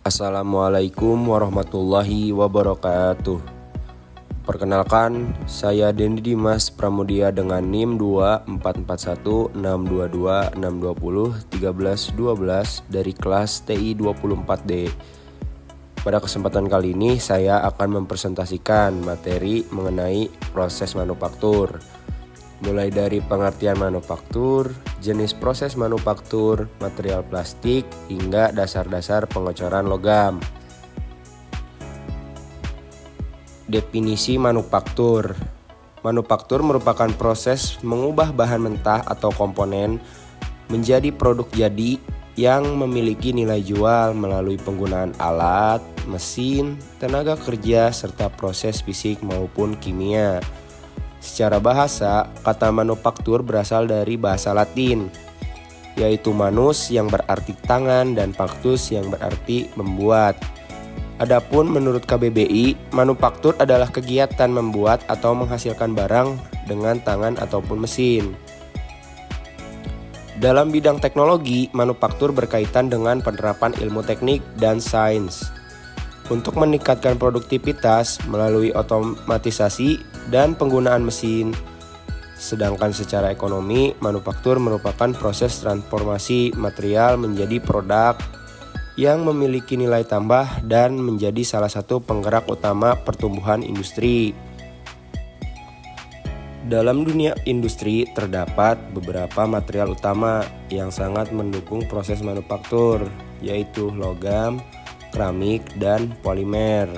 Assalamualaikum warahmatullahi wabarakatuh. Perkenalkan, saya Dendi Dimas Pramudia dengan NIM 2441622621312 dari kelas TI 24D. Pada kesempatan kali ini saya akan mempresentasikan materi mengenai proses manufaktur. Mulai dari pengertian manufaktur, jenis proses manufaktur, material plastik, hingga dasar-dasar pengecoran logam. Definisi manufaktur. Manufaktur merupakan proses mengubah bahan mentah atau komponen menjadi produk jadi yang memiliki nilai jual melalui penggunaan alat, mesin, tenaga kerja, serta proses fisik maupun kimia. Secara bahasa, kata manufaktur berasal dari bahasa Latin, yaitu manus yang berarti tangan dan factus yang berarti membuat. Adapun menurut KBBI, manufaktur adalah kegiatan membuat atau menghasilkan barang dengan tangan ataupun mesin. Dalam bidang teknologi, manufaktur berkaitan dengan penerapan ilmu teknik dan sains untuk meningkatkan produktivitas melalui otomatisasi dan penggunaan mesin. Sedangkan secara ekonomi, manufaktur merupakan proses transformasi material menjadi produk yang memiliki nilai tambah dan menjadi salah satu penggerak utama pertumbuhan industri. Dalam dunia industri terdapat beberapa material utama yang sangat mendukung proses manufaktur, yaitu logam, keramik, dan polimer.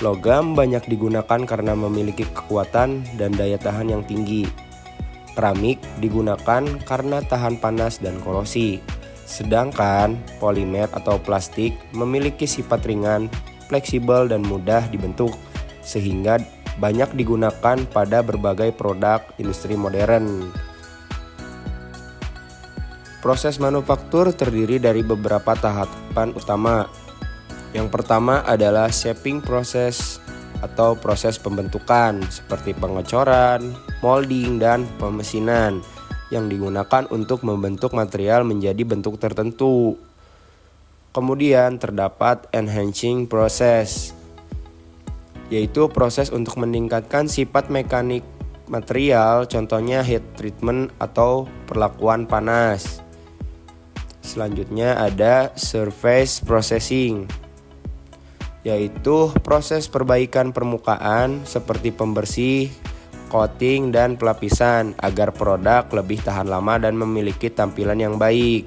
Logam banyak digunakan karena memiliki kekuatan dan daya tahan yang tinggi. Keramik digunakan karena tahan panas dan korosi. Sedangkan polimer atau plastik memiliki sifat ringan, fleksibel, dan mudah dibentuk, sehingga banyak digunakan pada berbagai produk industri modern. Proses manufaktur terdiri dari beberapa tahapan utama. Yang pertama adalah shaping proses atau proses pembentukan seperti pengecoran, molding, dan pemesinan yang digunakan untuk membentuk material menjadi bentuk tertentu. Kemudian terdapat enhancing process, yaitu proses untuk meningkatkan sifat mekanik material, contohnya heat treatment atau perlakuan panas. Selanjutnya ada surface processing, yaitu proses perbaikan permukaan seperti pembersih, coating, dan pelapisan agar produk lebih tahan lama dan memiliki tampilan yang baik.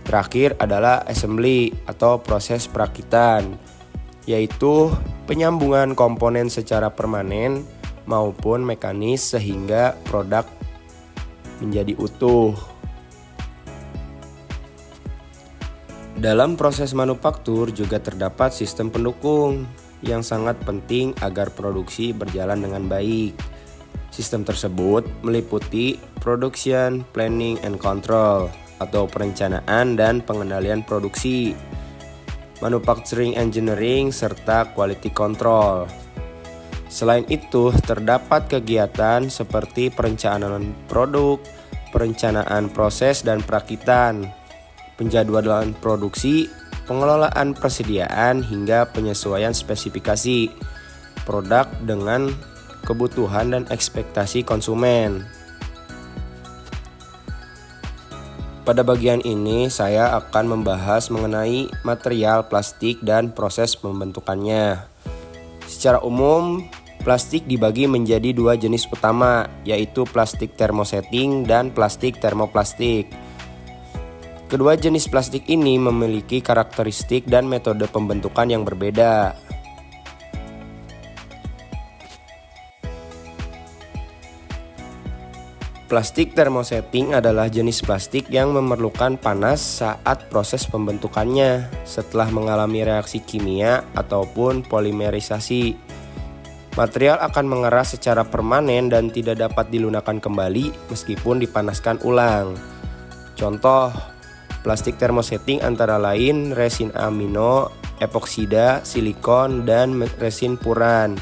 Terakhir adalah assembly atau proses perakitan, yaitu penyambungan komponen secara permanen maupun mekanis sehingga produk menjadi utuh. Dalam proses manufaktur juga terdapat sistem pendukung yang sangat penting agar produksi berjalan dengan baik. Sistem tersebut meliputi production, planning, and control atau perencanaan dan pengendalian produksi, manufacturing engineering, serta quality control. Selain itu, terdapat kegiatan seperti perencanaan produk, perencanaan proses dan perakitan, penjadwalan produksi, pengelolaan persediaan, hingga penyesuaian spesifikasi produk dengan kebutuhan dan ekspektasi konsumen. Pada bagian ini saya akan membahas mengenai material plastik dan proses pembentukannya. Secara umum, plastik dibagi menjadi dua jenis utama, yaitu plastik thermosetting dan plastik termoplastik. Kedua jenis plastik ini memiliki karakteristik dan metode pembentukan yang berbeda. Plastik thermosetting adalah jenis plastik yang memerlukan panas saat proses pembentukannya setelah mengalami reaksi kimia ataupun polimerisasi. Material akan mengeras secara permanen dan tidak dapat dilunakkan kembali meskipun dipanaskan ulang. Contoh plastik thermosetting antara lain resin amino, epoksida, silikon, dan resin puran.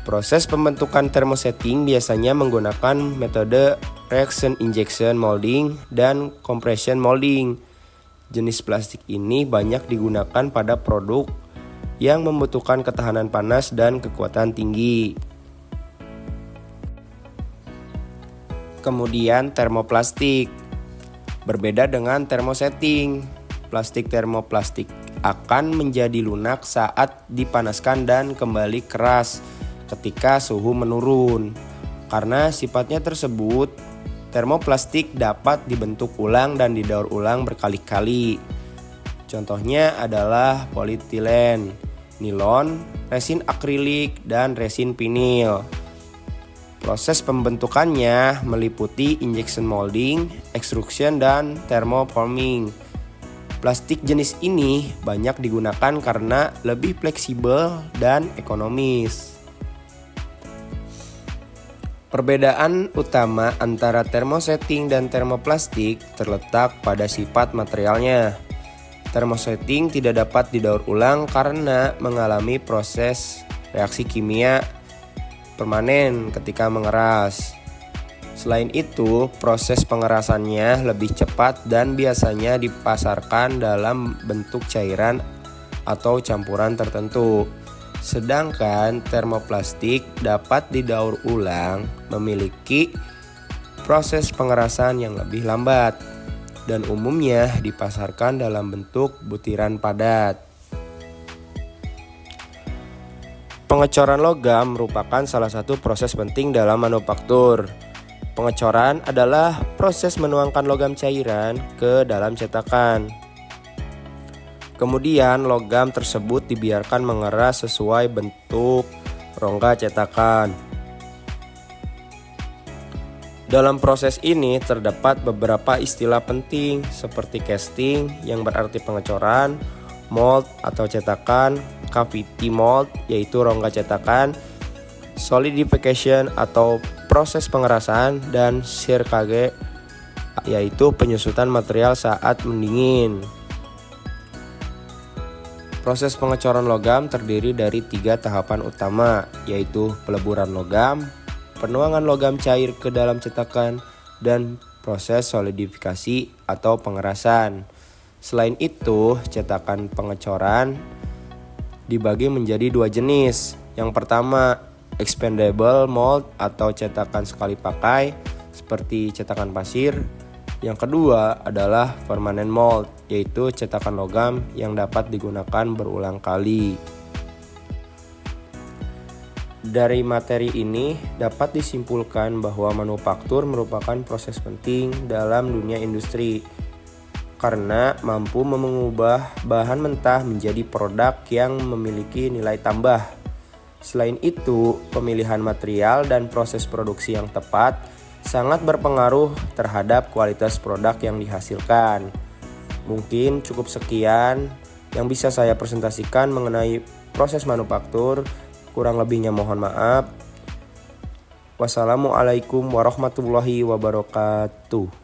Proses pembentukan thermosetting biasanya menggunakan metode reaction injection molding dan compression molding. Jenis plastik ini banyak digunakan pada produk yang membutuhkan ketahanan panas dan kekuatan tinggi. Kemudian termoplastik. Berbeda dengan termosetting, plastik termoplastik akan menjadi lunak saat dipanaskan dan kembali keras ketika suhu menurun. Karena sifatnya tersebut, termoplastik dapat dibentuk ulang dan didaur ulang berkali-kali. Contohnya adalah polietilen, nilon, resin akrilik, dan resin vinil. Proses pembentukannya meliputi injection molding, extrusion, dan thermoforming. Plastik jenis ini banyak digunakan karena lebih fleksibel dan ekonomis. Perbedaan utama antara termosetting dan termoplastik terletak pada sifat materialnya. Termosetting tidak dapat didaur ulang karena mengalami proses reaksi kimia permanen ketika mengeras. Selain itu, proses pengerasannya lebih cepat dan biasanya dipasarkan dalam bentuk cairan atau campuran tertentu. Sedangkan termoplastik dapat didaur ulang, memiliki proses pengerasan yang lebih lambat dan umumnya dipasarkan dalam bentuk butiran padat. Pengecoran logam merupakan salah satu proses penting dalam manufaktur. Pengecoran adalah proses menuangkan logam cairan ke dalam cetakan. Kemudian logam tersebut dibiarkan mengeras sesuai bentuk rongga cetakan. Dalam proses ini terdapat beberapa istilah penting seperti casting yang berarti pengecoran, mold atau cetakan, cavity mold yaitu rongga cetakan, solidification atau proses pengerasan, dan circage yaitu penyusutan material saat mendingin. Proses pengecoran logam terdiri dari 3 tahapan utama, yaitu peleburan logam, penuangan logam cair ke dalam cetakan, dan proses solidifikasi atau pengerasan. Selain itu, cetakan pengecoran dibagi menjadi 2 jenis. Yang pertama, expandable mold atau cetakan sekali pakai seperti cetakan pasir. Yang kedua adalah permanent mold, yaitu cetakan logam yang dapat digunakan berulang kali. Dari materi ini dapat disimpulkan bahwa manufaktur merupakan proses penting dalam dunia industri karena mampu mengubah bahan mentah menjadi produk yang memiliki nilai tambah. Selain itu, pemilihan material dan proses produksi yang tepat sangat berpengaruh terhadap kualitas produk yang dihasilkan. Mungkin cukup sekian yang bisa saya presentasikan mengenai proses manufaktur. Kurang lebihnya mohon maaf. Wassalamualaikum warahmatullahi wabarakatuh.